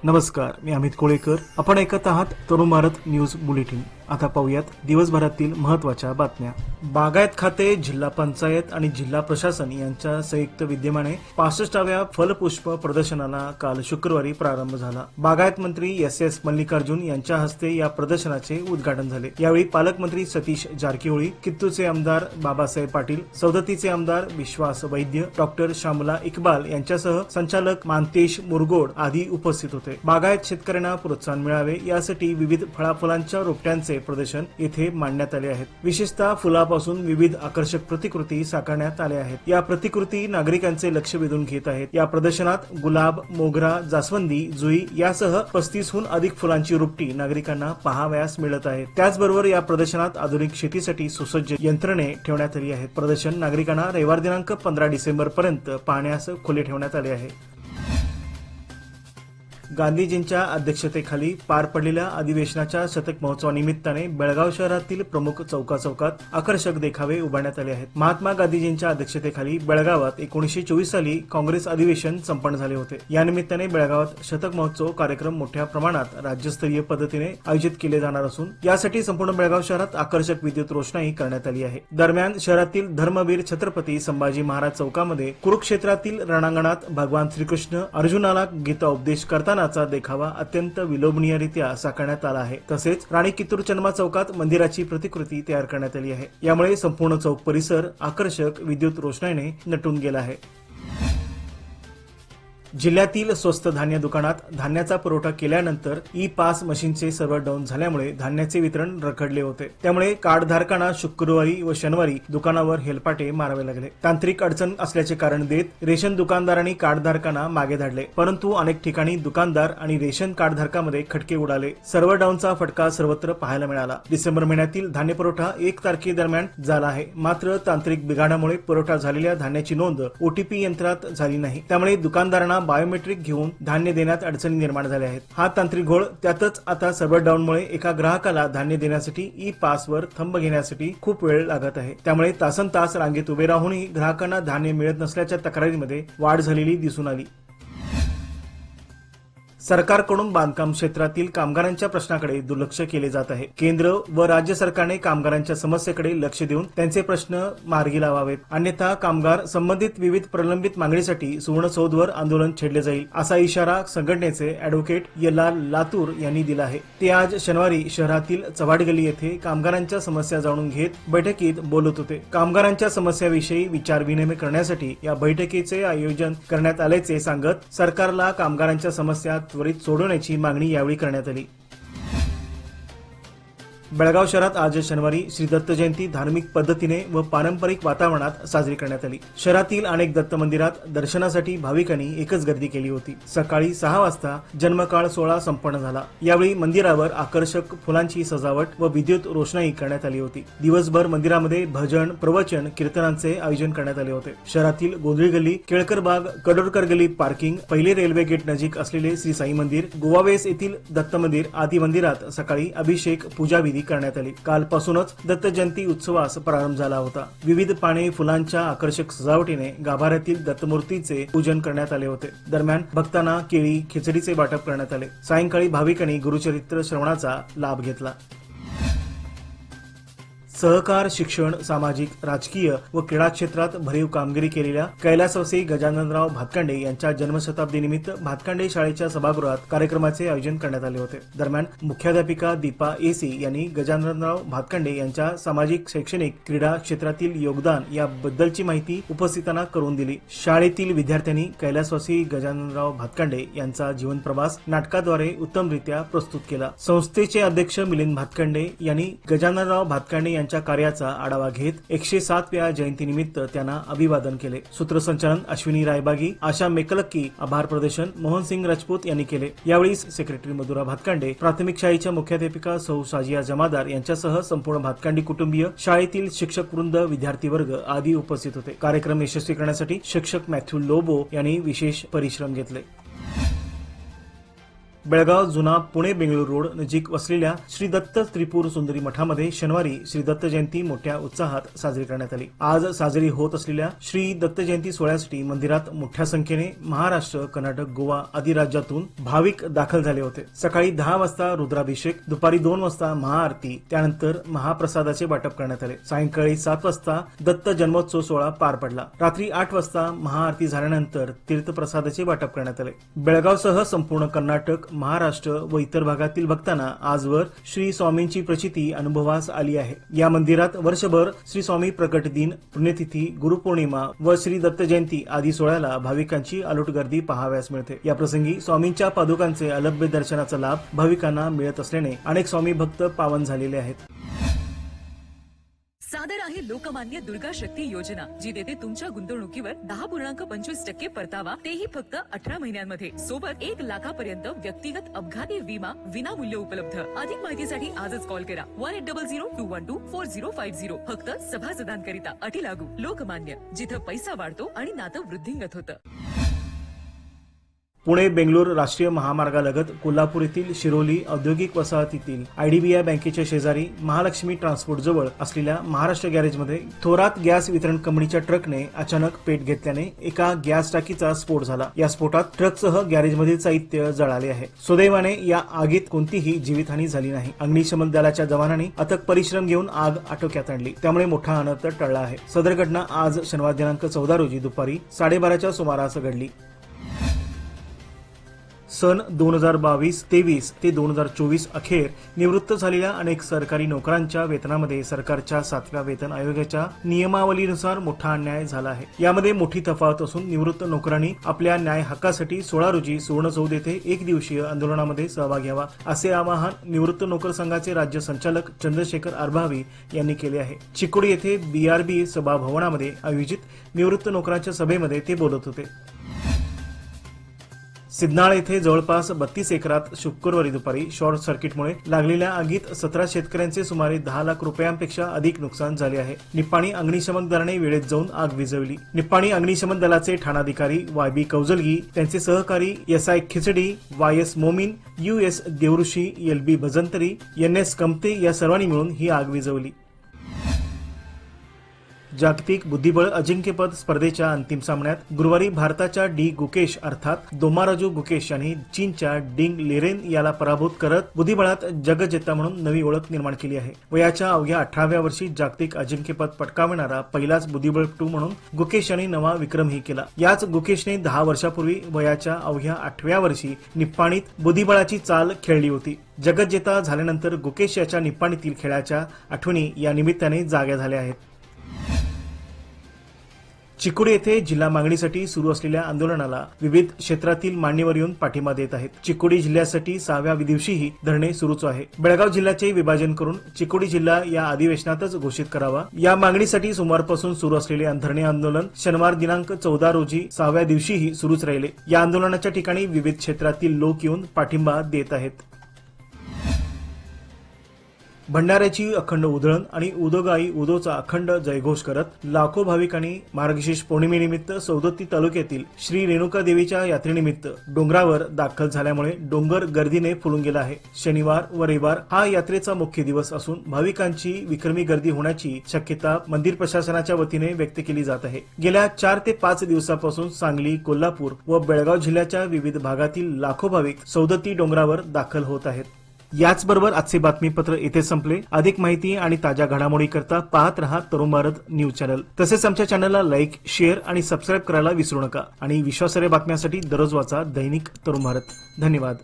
नमस्कार, मी अमित कोळेकर. आपण ऐकत आहात तरुण भारत न्यूज बुलेटिन. आता पाहूयात दिवसभरातील महत्त्वाच्या बातम्या. बागायत खाते, जिल्हा पंचायत आणि जिल्हा प्रशासन यांच्या संयुक्त विद्यमाने 65व्या फलपुष्प प्रदर्शनाला काल शुक्रवारी प्रारंभ झाला. बागायत मंत्री एस मल्लिकार्जुन यांच्या हस्ते या प्रदर्शनाचे उद्घाटन झाले. यावेळी पालकमंत्री सतीश जारकिहोळी, कित्तूरचे आमदार बाबासाहेब पाटील, सौदत्तीचे आमदार विश्वास वैद्य, डॉक्टर श्यामला इक्बाल यांच्यासह संचालक मानतेश मुरगोड आदी उपस्थित होते. बागायत शेतकऱ्यांना प्रोत्साहन मिळावे यासाठी विविध फळाफुलांच्या रोपट्यांचे प्रदर्शन येथे मांडण्यात आले आहेत. विशेषतः फुलापासून विविध आकर्षक प्रतिकृती साकारण्यात आल्या आहेत. या प्रतिकृती नागरिकांचे लक्ष वेधून घेत आहेत. या प्रदर्शनात गुलाब, मोगरा, जास्वंदी, जुई यासह 35हून अधिक फुलांची रोपटी नागरिकांना पाहावयास मिळत आहेत. त्याचबरोबर या प्रदर्शनात आधुनिक शेतीसाठी सुसज्ज यंत्रणे ठेवण्यात आली आहेत. प्रदर्शन नागरिकांना रविवार दिनांक 15 डिसेंबर पर्यंत पाहण्यास खुले ठेवण्यात आले आहे. गांधीजींच्या अध्यक्षतेखाली पार पडलेल्या अधिवेशनाच्या शतक महोत्सवानिमित्ताने बेळगाव शहरातील प्रमुख चौकात आकर्षक देखावे उभारण्यात आले आहेत. महात्मा गांधीजींच्या अध्यक्षतेखाली बेळगावात 1924 साली काँग्रेस अधिवेशन संपन्न झाले होते. या निमित्ताने बेळगावात शतक महोत्सव कार्यक्रम मोठ्या प्रमाणात राज्यस्तरीय पद्धतीने आयोजित केले जाणार असून यासाठी संपूर्ण बेळगाव शहरात आकर्षक विद्युत रोषणाई करण्यात आली आहे. दरम्यान शहरातील धर्मवीर छत्रपती संभाजी महाराज चौकामध्ये कुरुक्षेत्रातील रणांगणात भगवान श्रीकृष्ण अर्जुनाला गीता उपदेश करताना देखावा अत्यंत विलोभनीयरित्या साकारण्यात आला आहे. तसेच राणी कित्तूर चन्मा चौकात मंदिराची प्रतिकृती तयार करण्यात आली आहे. यामुळे संपूर्ण चौक परिसर आकर्षक विद्युत रोषणाईने नटून गेला आहे. जिल्ह्यातील स्वस्त धान्य दुकानात धान्याचा पुरवठा केल्यानंतर ई पास मशीनचे सर्व्हर डाऊन झाल्यामुळे धान्याचे वितरण रखडले होते. त्यामुळे कार्डधारकांना शुक्रवारी व शनिवारी दुकानावर हेलपाटे मारावे लागले. तांत्रिक अडचण असल्याचे कारण देत रेशन दुकानदारांनी कार्डधारकांना मागे धाडले, परंतु अनेक ठिकाणी दुकानदार आणि रेशन कार्डधारकांमध्ये खटके उडाले. सर्व्हर डाऊनचा फटका सर्वत्र पाहायला मिळाला. डिसेंबर महिन्यातील धान्य पुरवठा 1 तारखेदरम्यान झाला आहे. मात्र तांत्रिक बिघाडामुळे पुरवठा झालेल्या धान्याची नोंद ओटीपी यंत्रात झाली नाही. त्यामुळे दुकानदारांना बायोमेट्रिक घेऊन धान्य देण्यात अडचणी निर्माण झाल्या आहेत. हा तांत्रिक घोळ, त्यातच आता सर्व्हर डाऊनमुळे एका ग्राहकाला धान्य देण्यासाठी ई पासवर थंब घेण्यासाठी खूप वेळ लागत आहे. त्यामुळे तासनतास रांगेत उभे राहूनही ग्राहकांना धान्य मिळत नसल्याच्या तक्रारींमध्ये वाढ झालेली दिसून आली. सरकारकडून बांधकाम क्षेत्रातील कामगारांच्या प्रश्नाकडे दुर्लक्ष केले जात आहे. केंद्र व राज्य सरकारने कामगारांच्या समस्येकडे लक्ष देऊन त्यांचे प्रश्न मार्गी लावावेत, अन्यथा कामगार संबंधित विविध प्रलंबित मागणीसाठी सुवर्णसौधवर आंदोलन छेडले जाईल, असा इशारा संघटनेचे अॅडव्होकेट यल्लाल लातूर यांनी दिला आहे. ते आज शनिवारी शहरातील चव्हाडगल्ली येथे कामगारांच्या समस्या जाणून घेत बैठकीत बोलत होते. कामगारांच्या समस्याविषयी विचार विनिमय करण्यासाठी या बैठकीचे आयोजन करण्यात आल्याचे सांगत सरकारला कामगारांच्या समस्या त्वरित सोडवण्याची मागणी यावेळी करण्यात आली. बेळगाव शहरात आज शनिवारी श्री दत्त जयंती धार्मिक पद्धतीने व पारंपरिक वातावरणात साजरी करण्यात आली. शहरातील अनेक दत्त मंदिरात दर्शनासाठी भाविकांनी एकच गर्दी केली होती. सकाळी 6 वाजता जन्मकाळ सोहळा संपन्न झाला. यावेळी मंदिरावर आकर्षक फुलांची सजावट व विद्युत रोषणाई करण्यात आली होती. दिवसभर मंदिरामध्ये भजन, प्रवचन, कीर्तनांचे आयोजन करण्यात आले होते. शहरातील गोंधळी गल्ली, केळकर बाग, कडोरकर गल्ली पार्किंग, पहिले रेल्वे गेट नजीक असलेले श्री साई मंदिर, गोवावेस येथील दत्त मंदिर आदी मंदिरात सकाळी अभिषेक, पूजाविधी करण्यात आली. कालपासूनच दत्त जयंती उत्सवास प्रारंभ झाला होता. विविध पाने, फुलांच्या आकर्षक सजावटीने गाभाऱ्यातील दत्तमूर्तीचे पूजन करण्यात आले होते. दरम्यान भक्तांना केळी, खिचडीचे वाटप करण्यात आले. सायंकाळी भाविकांनी गुरुचरित्र श्रवणाचा लाभ घेतला. सहकार, शिक्षण, सामाजिक, राजकीय व क्रीडा क्षेत्रात भरीव कामगिरी केलेल्या कैलासवासी गजाननराव भातखंडे यांच्या जन्मशताब्दी निमित्त भातखंडे शाळेच्या सभागृहात कार्यक्रमाचे आयोजन करण्यात आले होते. दरम्यान मुख्याध्यापिका दीपा एसी यांनी गजाननराव भातखंडे यांच्या सामाजिक, शैक्षणिक, क्रीडा क्षेत्रातील योगदान याबद्दलची माहिती उपस्थितांना करून दिली. शाळेतील विद्यार्थ्यांनी कैलासवासी गजाननराव भातखंडे यांचा जीवन प्रवास नाटकाद्वारे उत्तमरित्या प्रस्तुत केला. संस्थेचे अध्यक्ष मिलिंद भातखंडे यांनी गजाननराव भातखंडे यांच्या कार्याचा आढावा घेत 107व्या जयंतीनिमित्त त्यांना अभिवादन केले. सूत्रसंचालन अश्विनी रायबागी, आशा मेकलक्की, आभार प्रदर्शन मोहनसिंग राजपूत यांनी केले. यावेळी सेक्रेटरी मधुरा भातखंडे, प्राथमिक शाळेच्या मुख्याध्यापिका सौ साजिया जमादार यांच्यासह संपूर्ण भातखंडे कुटुंबीय, शाळेतील शिक्षक वृंद, विद्यार्थी वर्ग आदी उपस्थित होते. कार्यक्रम यशस्वी करण्यासाठी शिक्षक मॅथ्यू लोबो यांनी विशेष परिश्रम घेतले. बेळगाव जुना पुणे बेंगळूर रोड नजीक वसलेल्या श्री दत्त त्रिपुर सुंदरी मठामध्ये शनिवारी श्री दत्त जयंती मोठ्या उत्साहात साजरी करण्यात आली। आज साजरी होत असलेल्या श्री दत्त जयंती सोहळ्यासाठी मंदिरात मोठ्या संख्येने महाराष्ट्र, कर्नाटक, गोवा आदी राज्यातून भाविक दाखल झाले होते। सकाळी 10 वाजता रुद्राभिषेक, दुपारी 2 वाजता महाआरती, त्यानंतर महाप्रसादाचे वाटप करण्यात आले। सायंकाळी 7 वाजता दत्त जन्मोत्सव सोहळा पार पडला। रात्री 8 वाजता महाआरती झाल्यानंतर तीर्थप्रसादाचे वाटप करण्यात आले। बेळगावसह संपूर्ण कर्नाटक, महाराष्ट्र व इतर भागातील भक्तांना आजवर श्री स्वामींची प्रचिती अनुभवास आली आहे। या मंदिरात वर्षभर श्री स्वामी प्रकट दिन, पुण्यतिथी, गुरुपौर्णिमा व श्री दत्त जयंती आदी सोहळ्याला भाविकांची अलोट गर्दी पाहावयास मिळते। या प्रसंगी स्वामींच्या पादुकांचे अलभ्य दर्शनाचा लाभ भाविकांना मिळत असल्याने अनेक स्वामी भक्त पावन झालेले आहेत। सादर आहे लोकमान्य दुर्गा शक्ती योजना, जी देते तुमच्या गुंतवणुकीवर 10.25% परतावा, तेही फक्त 18 महिन्यांमध्ये। सोबत 1 लाखापर्यंत व्यक्तिगत अपघाती विमा विनामूल्य उपलब्ध। अधिक माहितीसाठी आजच कॉल करा 1800-212-4050। फक्त सभासदांकरिता, अटी लागू। लोकमान्य, जिथं पैसा वाढतो आणि नातं वृद्धिंगत होतं। पुणे बेंगळूर राष्ट्रीय महामार्गालगत कोल्हापूर येथील शिरोली औद्योगिक वसाहतीतील आयडीबीआय बँकेच्या शेजारी महालक्ष्मी ट्रान्सपोर्ट जवळ असलेल्या महाराष्ट्र गॅरेजमध्ये थोरात गॅस वितरण कंपनीच्या ट्रकने अचानक पेट घेतल्याने एका गॅस टाकीचा स्फोट झाला। या स्फोटात ट्रकसह गॅरेजमधील साहित्य जळाले आहे। सुदैवाने या आगीत कोणतीही जीवितहानी झाली नाही। अग्निशमन दलाच्या जवानांनी अथक परिश्रम घेऊन आग आटोक्यात आणली, त्यामुळे मोठा अनर्थ टळला आहे। सदर घटना आज शनिवार दिनांक 14 रोजी दुपारी 12:30च्या सुमारास घडली। सन 2022-23 ते 2024 अखेर निवृत्त झालेल्या अनेक सरकारी नोकरांच्या वेतनामध्ये सरकारच्या 7व्या वेतन आयोगाच्या नियमावलीनुसार मोठा अन्याय झाला आहे। यामध्ये मोठी तफावत असून निवृत्त नोकरांनी आपल्या न्याय हक्कासाठी 16 रोजी सुवर्ण चौद येथे 1 दिवसीय आंदोलनामध्ये सहभाग घ्यावा, असे आवाहन निवृत्त नोकर संघाचे राज्य संचालक चंद्रशेखर आरभावी यांनी केले आहे। चिकोडी येथे BRB सभाभवनामध्ये आयोजित निवृत्त नोकरांच्या सभेमध्ये ते बोलत होते। सिद्धनाळ येथे जवळपास 32 एकरात शुक्रवारी दुपारी शॉर्ट सर्किटमुळे लागलेल्या आगीत 17 शेतकऱ्यांचे सुमारे 10 लाख रुपयांपेक्षा अधिक नुकसान झाले आहे। निप्पाणी अग्निशमन दलाने वेळेत जाऊन आग विझवली। निप्पाणी अग्निशमन दलाचे ठाणाधिकारी YB कौजलगी, त्यांचे सहकारी SI खिचडी, YS Momin, US देवऋषी, LB भजंतरी, NS Kamte या सर्वांनी मिळून ही आग विझवली। जागतिक बुद्धिबळ अजिंक्यपद स्पर्धेच्या अंतिम सामन्यात गुरुवारी भारताच्या डी गुकेश अर्थात दोमाराजू गुकेश यांनी चीनच्या डिंग लेरेन याला पराभूत करत बुद्धिबळात जगजेता म्हणून नवी ओळख निर्माण केली आहे। वयाच्या अवघ्या 18व्या वर्षी जागतिक अजिंक्यपद पटकावणारा पहिलाच बुद्धिबळपटू म्हणून गुकेश यांनी नवा विक्रमही केला। याच गुकेशने 10 वर्षापूर्वी वयाच्या अवघ्या 8व्या वर्षी निप्पाणीत बुद्धिबळाची चाल खेळली होती। जगजेता झाल्यानंतर गुकेश याच्या निप्पाणीतील खेळाच्या आठवणी या निमित्ताने जाग्या झाल्या आहेत। चिकोडी येथे जिल्हा मागणीसाठी सुरू असलेल्या आंदोलनाला विविध क्षेत्रातील मान्यवर येऊन पाठिंबा देत आहेत। चिकोडी जिल्ह्यासाठी 6व्या दिवशीही धरणे सुरूच आहे। बेळगाव जिल्ह्याचे विभाजन करून चिकोडी जिल्हा या अधिवेशनातच घोषित करावा, या मागणीसाठी सोमवारपासून सुरू असलेले धरणे आंदोलन शनिवार दिनांक 14 रोजी 6व्या दिवशीही सुरूच राहिले। या आंदोलनाच्या ठिकाणी विविध क्षेत्रातील लोक येऊन पाठिंबा देत आहेत। भंडाऱ्याची अखंड उधळण आणि उदोगाई उदोचा अखंड जयघोष करत लाखो भाविकांनी मार्गशीर्ष पौर्णिमेनिमित्त सौदत्ती तालुक्यातील श्री रेणुका देवीच्या यात्रेनिमित्त डोंगरावर दाखल झाल्यामुळे डोंगर गर्दीने फुलून गेला आहे। शनिवार व रविवार हा यात्रेचा मुख्य दिवस असून भाविकांची विक्रमी गर्दी होण्याची शक्यता मंदिर प्रशासनाच्या वतीने व्यक्त केली जात आहे। गेल्या 4 ते 5 दिवसापासून सांगली, कोल्हापूर व बेळगाव जिल्ह्याच्या विविध भागातील लाखो भाविक सौदत्ती डोंगरावर दाखल होत आहेत। याचबरोबर आजचे बातमीपत्र इथे संपले। अधिक माहिती आणि ताज्या घडामोडी करता पाहत रहा तरुण भारत न्यूज चॅनल। तसेच आमच्या चॅनलला लाईक, शेअर आणि सबस्क्राईब करायला विसरू नका आणि विश्वासार्ह बातम्यांसाठी दररोज वाचा दैनिक तरुण भारत। धन्यवाद।